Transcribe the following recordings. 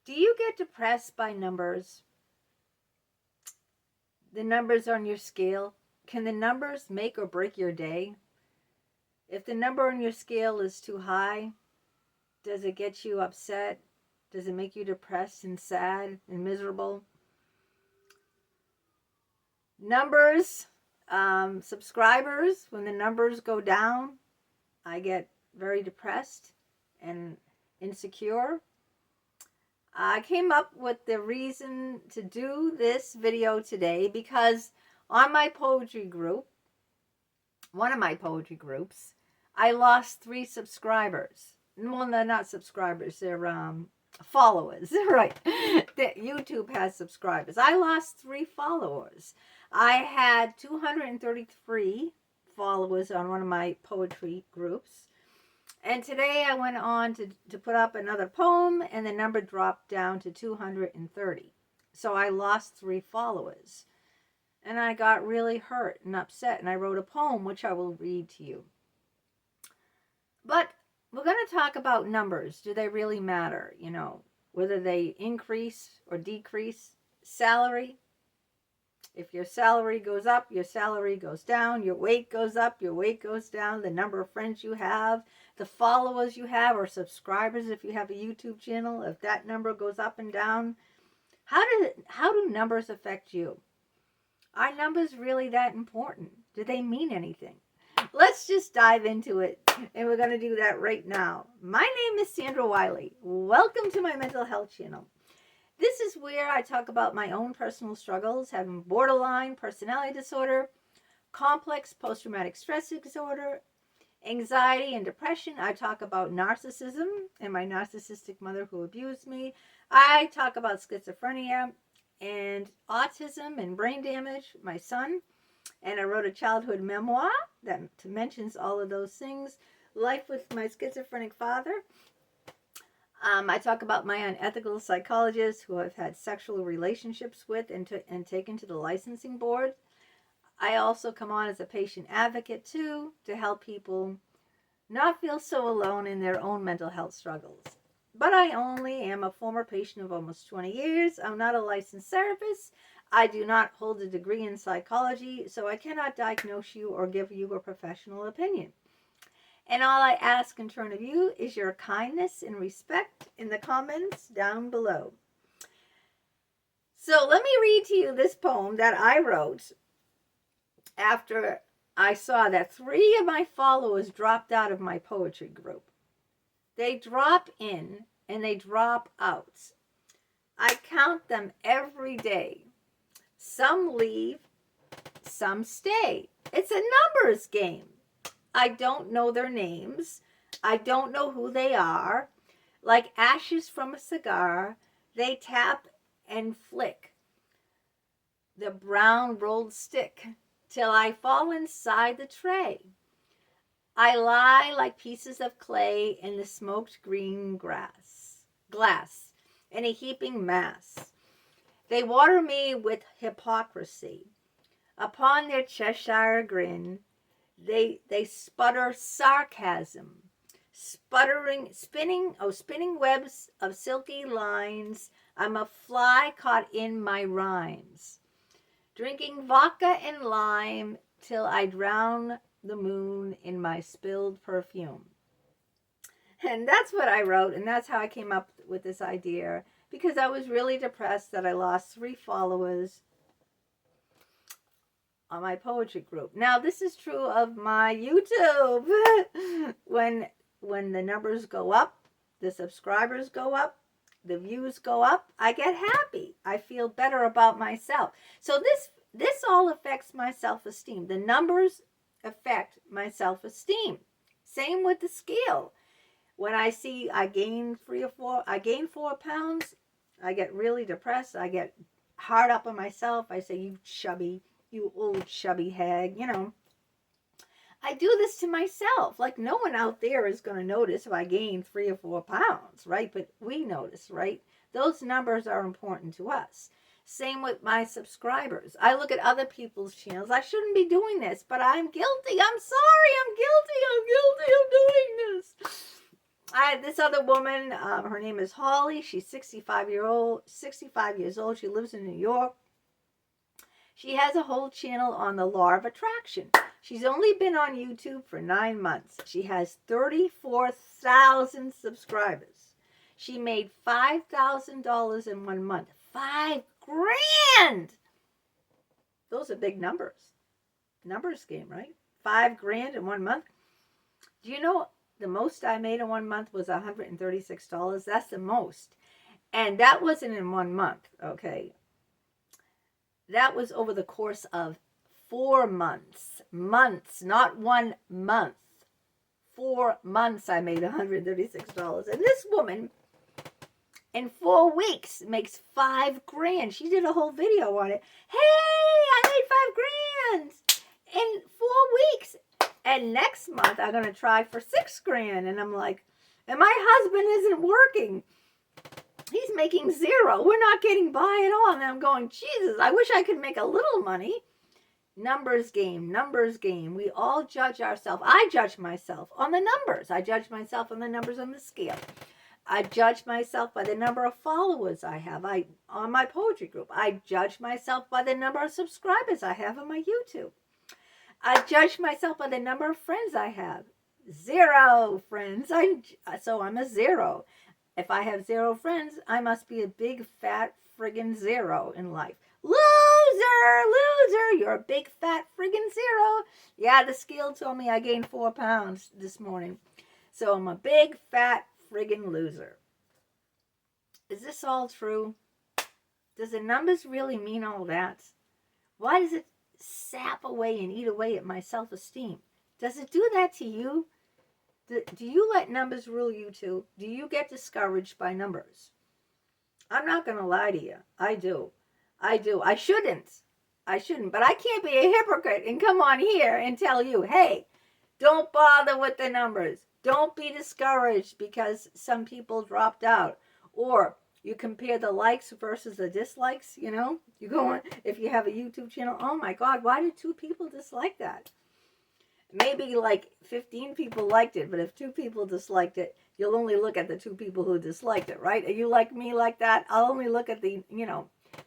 Do you get depressed by numbers? The numbers on your scale? Can the numbers make or break your day? If the number on your scale is too high, does it get you upset? Does it make you depressed and sad and miserable? Numbers, subscribers, when the numbers go down, I get very depressed and insecure. I came up with the reason to do this video today because on my poetry group, one of my poetry groups, I lost 3 subscribers. Well, they're not subscribers, they're followers, right? YouTube has subscribers. I lost 3 followers. I had 233 followers on one of my poetry groups. And today I went on to put up another poem, and the number dropped down to 230. So I lost 3 followers. And I got really hurt and upset, and I wrote a poem, which I will read to you. But we're going to talk about numbers. Do they really matter? You know, whether they increase or decrease. Salary. If your salary goes up, your salary goes down. Your weight goes up, your weight goes down. The number of friends you have, the followers you have, or subscribers if you have a YouTube channel, if that number goes up and down. How do numbers affect you? Are numbers really that important? Do they mean anything? Let's just dive into it, and we're going to do that right now. My name is Sandra Wyllie. Welcome to my mental health channel. This is where I talk about my own personal struggles, having borderline personality disorder, complex post-traumatic stress disorder, anxiety and depression. I talk about narcissism and my narcissistic mother who abused me. I talk about schizophrenia and autism and brain damage, my son. And I wrote a childhood memoir that mentions all of those things. Life with my schizophrenic father. I talk about my unethical psychologists who I've had sexual relationships with and taken to the licensing board. I also come on as a patient advocate too, to help people not feel so alone in their own mental health struggles. But I only am a former patient of almost 20 years. I'm not a licensed therapist. I do not hold a degree in psychology, so I cannot diagnose you or give you a professional opinion. And all I ask in turn of you is your kindness and respect in the comments down below. So let me read to you this poem that I wrote after I saw that 3 of my followers dropped out of my poetry group. They drop in and they drop out. I count them every day. Some leave, some stay. It's a numbers game. I don't know their names. I don't know who they are. Like ashes from a cigar, they tap and flick the brown rolled stick till I fall inside the tray. I lie like pieces of clay in the smoked green glass in a heaping mass. They water me with hypocrisy. Upon their Cheshire grin, they sputter sarcasm, spinning webs of silky lines. I'm a fly caught in my rhymes, drinking vodka and lime till I drown the moon in my spilled perfume. And that's what I wrote, and that's how I came up with this idea, because I was really depressed that I lost 3 followers on my poetry group. Now, this is true of my YouTube. When the numbers go up, the subscribers go up, the views go up, I get happy. I feel better about myself. So this all affects my self-esteem. The numbers affect my self-esteem. Same with the scale. When I see I gain 4 pounds, I get really depressed. I get hard up on myself. I say, you old chubby hag, you know. I do this to myself. Like, no one out there is going to notice if I gain 3 or 4 pounds, right? But we notice, right? Those numbers are important to us. Same with my subscribers. I look at other people's channels. I shouldn't be doing this, but I'm guilty. I'm sorry. I'm guilty. I'm doing this. This other woman, her name is Holly. She's 65 years old. She lives in New York. She has a whole channel on the law of attraction. She's only been on YouTube for 9 months. She has 34,000 subscribers. She made $5,000 in 1 month. $5,000! Those are big numbers. Numbers game, right? $5,000 in 1 month. Do you know the most I made in 1 month was $136? That's the most. And that wasn't in 1 month, okay? That was over the course of 4 months. Months, not 1 month. 4 months I made $136. And this woman, in 4 weeks, makes $5,000. She did a whole video on it. Hey, I made $5,000 in 4 weeks. And next month, I'm going to try for $6,000. And I'm like, and my husband isn't working. He's making $0. We're not getting by at all. And I'm going, Jesus, I wish I could make a little money. Numbers game, numbers game. We all judge ourselves. I judge myself on the numbers. I judge myself on the numbers on the scale. I judge myself by the number of followers I have on my poetry group. I judge myself by the number of subscribers I have on my YouTube. I judge myself by the number of friends I have. 0 friends. So I'm a 0. If I have 0 friends, I must be a big, fat, friggin' 0 in life. Loser! You're a big, fat, friggin' 0. Yeah, the scale told me I gained 4 pounds this morning. So I'm a big, fat, friggin' loser. Is this all true? Does the numbers really mean all that? Why does it sap away and eat away at my self-esteem? Does it do that to you? Do you let numbers rule you too? Do you get discouraged by numbers? I'm not going to lie to you. I do. I shouldn't. But I can't be a hypocrite and come on here and tell you, hey, don't bother with the numbers. Don't be discouraged because some people dropped out. Or you compare the likes versus the dislikes, you know. You go on, if you have a YouTube channel, oh my God, why did 2 people dislike that? Maybe like 15 people liked it, but if 2 people disliked it, you'll only look at the 2 people who disliked it, right? Are you like me like that? I'll only look at the,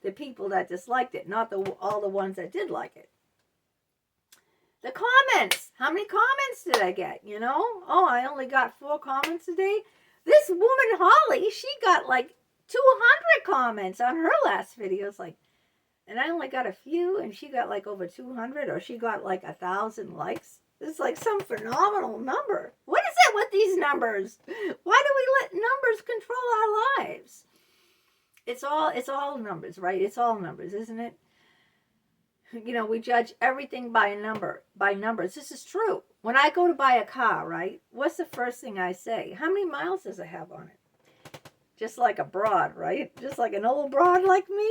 the people that disliked it, not all the ones that did like it. The comments. How many comments did I get, Oh, I only got 4 comments a day. This woman, Holly, she got like 200 comments on her last videos, and I only got a few, and she got like over 200, or she got like 1,000 likes. It's like some phenomenal number. What is it with these numbers? Why do we let numbers control our lives? It's all numbers, right? It's all numbers, isn't it? We judge everything by a number, by numbers. This is true. When I go to buy a car, right? What's the first thing I say? How many miles does it have on it? Just like a broad, right? Just like an old broad like me.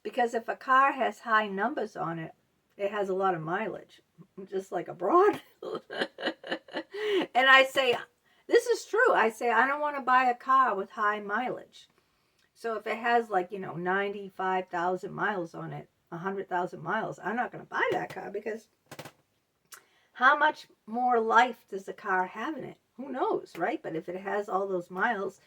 Because if a car has high numbers on it, it has a lot of mileage. Just like a broad. And I say, this is true. I say, I don't want to buy a car with high mileage. So if it has 95,000 miles on it, 100,000 miles, I'm not going to buy that car because how much more life does the car have in it? Who knows, right? But if it has all those miles,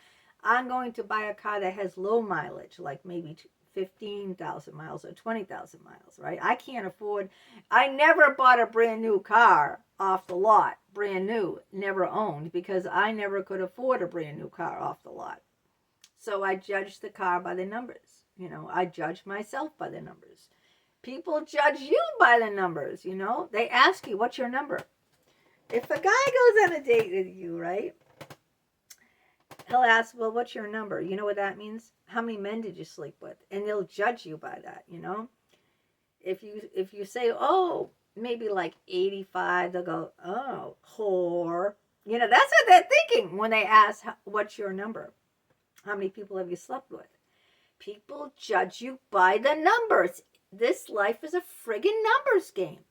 I'm going to buy a car that has low mileage, like maybe 15,000 miles or 20,000 miles, right? I never bought a brand new car off the lot, brand new, never owned, because I never could afford a brand new car off the lot. So I judged the car by the numbers. I judge myself by the numbers. People judge you by the numbers, They ask you, what's your number? If a guy goes on a date with you, right? He'll ask, well, what's your number? You know what that means? How many men did you sleep with? And they'll judge you by that, If you say, oh, maybe like 85, they'll go, oh, whore. That's what they're thinking when they ask, what's your number? How many people have you slept with? People judge you by the numbers. This life is a friggin' numbers game.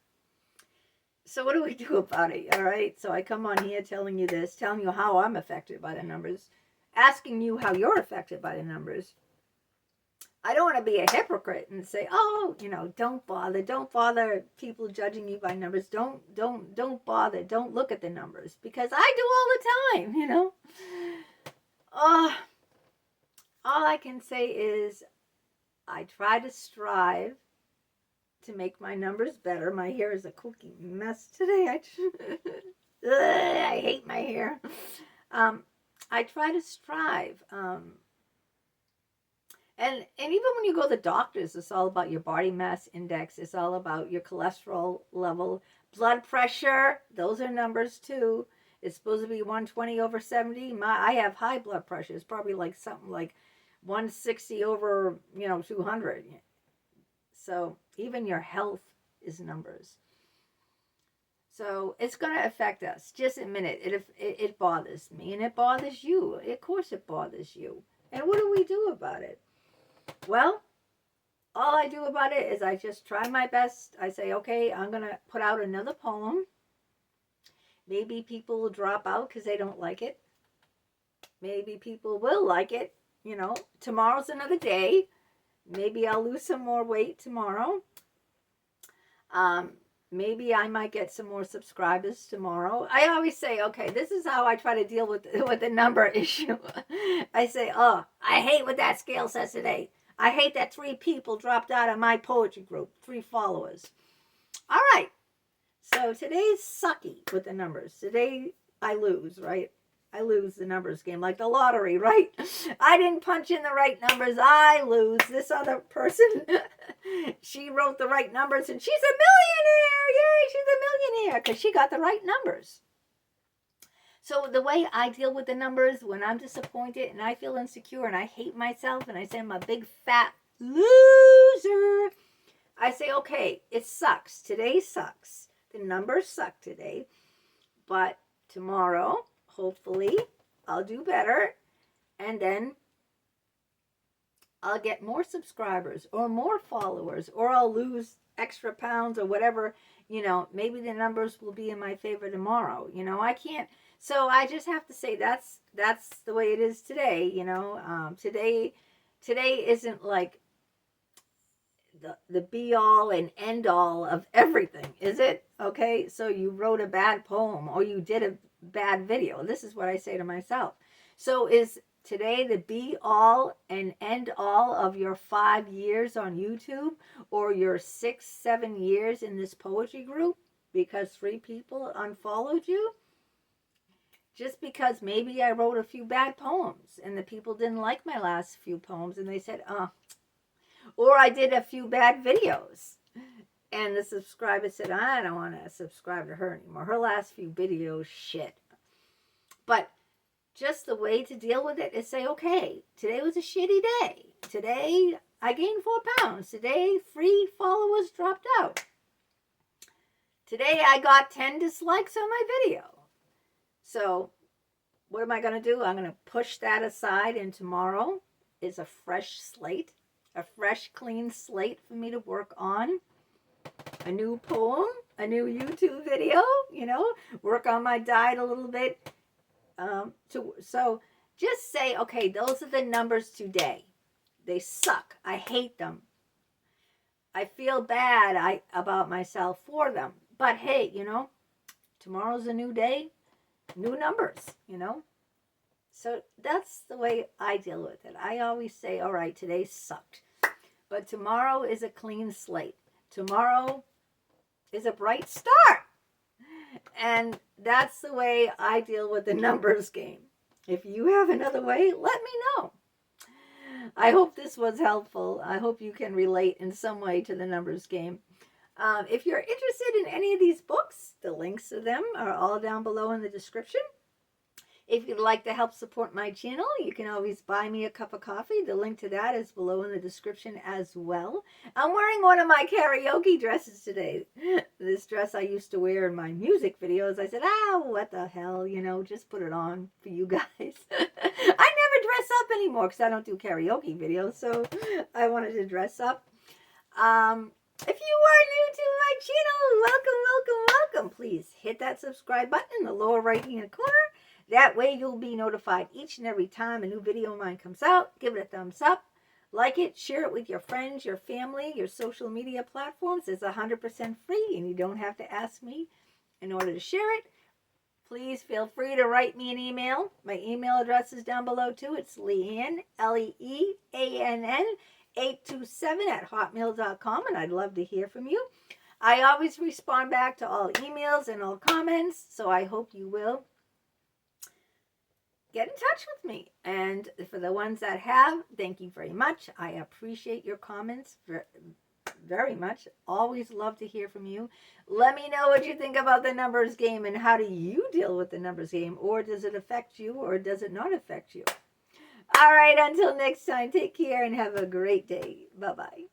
So what do we do about it? All right. So I come on here telling you this, telling you how I'm affected by the numbers, asking you how you're affected by the numbers. I don't want to be a hypocrite and say, oh, you know, don't bother people judging you by numbers. Don't bother. Don't look at the numbers, because I do all the time, you know. All I can say is I try to strive to make my numbers better. My hair is a cookie mess today. I hate my hair. I try to strive. And even when you go to the doctors, it's all about your body mass index. It's all about your cholesterol level, blood pressure. Those are numbers too. It's supposed to be 120/70. I have high blood pressure. It's probably like something like 160/200. So even your health is numbers. So it's going to affect us. Just admit it. It bothers me, and it bothers you. Of course it bothers you. And what do we do about it? Well, all I do about it is I just try my best. I say, okay, I'm going to put out another poem. Maybe people will drop out because they don't like it. Maybe people will like it. You know, tomorrow's another day. Maybe I'll lose some more weight tomorrow. Maybe I might get some more subscribers tomorrow. I always say, okay, this is how I try to deal with the number issue. I say, oh, I hate what that scale says today. I hate that 3 people dropped out of my poetry group, 3 followers. All right. So today's sucky with the numbers. Today I lose, right? I lose the numbers game, like the lottery, right? I didn't punch in the right numbers. I lose. This other person, she wrote the right numbers, and she's a millionaire. Yay, she's a millionaire because she got the right numbers. So the way I deal with the numbers when I'm disappointed and I feel insecure and I hate myself and I say I'm a big fat loser, I say, okay, it sucks. Today sucks. The numbers suck today. But tomorrow, hopefully, I'll do better. And then I'll get more subscribers or more followers, or I'll lose extra pounds or whatever. You know, maybe the numbers will be in my favor tomorrow. You know, I can't. So I just have to say that's the way it is today. You know, today isn't like the be all and end all of everything, is it? Okay, so you wrote a bad poem or you did a bad video. This is what I say to myself. So is today the be all and end all of your 5 years on YouTube, or your 6-7 years in this poetry group because 3 people unfollowed you? Just because maybe I wrote a few bad poems and the people didn't like my last few poems and they said, or I did a few bad videos and the subscriber said, I don't want to subscribe to her anymore. Her last few videos, shit. But just the way to deal with it is say, okay, today was a shitty day. Today I gained 4 pounds. Today 3 followers dropped out. Today I got 10 dislikes on my video. So what am I going to do? I'm going to push that aside, and tomorrow is a fresh slate, a fresh, clean slate for me to work on. A new poem, a new YouTube video, you know, work on my diet a little bit. So just say, okay, those are the numbers today. They suck. I hate them. I feel bad about myself for them. But hey, you know, tomorrow's a new day. New numbers, you know. So that's the way I deal with it. I always say, all right, today sucked. But tomorrow is a clean slate. Tomorrow is a bright start. And that's the way I deal with the numbers game. If you have another way, let me know. I hope this was helpful. I hope you can relate in some way to the numbers game. If you're interested in any of these books, the links to them are all down below in the description. If you'd like to help support my channel, you can always buy me a cup of coffee. The link to that is below in the description as well. I'm wearing one of my karaoke dresses today. This dress I used to wear in my music videos. I said, what the hell, you know, just put it on for you guys. I never dress up anymore because I don't do karaoke videos, so I wanted to dress up. If you are new to my channel, welcome. Please hit that subscribe button in the lower right-hand corner. That way you'll be notified each and every time a new video of mine comes out. Give it a thumbs up. Like it, share it with your friends, your family, your social media platforms. It's 100% free, and you don't have to ask me in order to share it. Please feel free to write me an email. My email address is down below too. It's Leann, Leann, 827 @hotmail.com, and I'd love to hear from you. I always respond back to all emails and all comments, so I hope you will get in touch with me. And for the ones that have, thank you very much. I appreciate your comments very much. Always love to hear from you. Let me know what you think about the numbers game, and how do you deal with the numbers game, or does it affect you, or does it not affect you? All right, until next time, take care and have a great day. Bye-bye.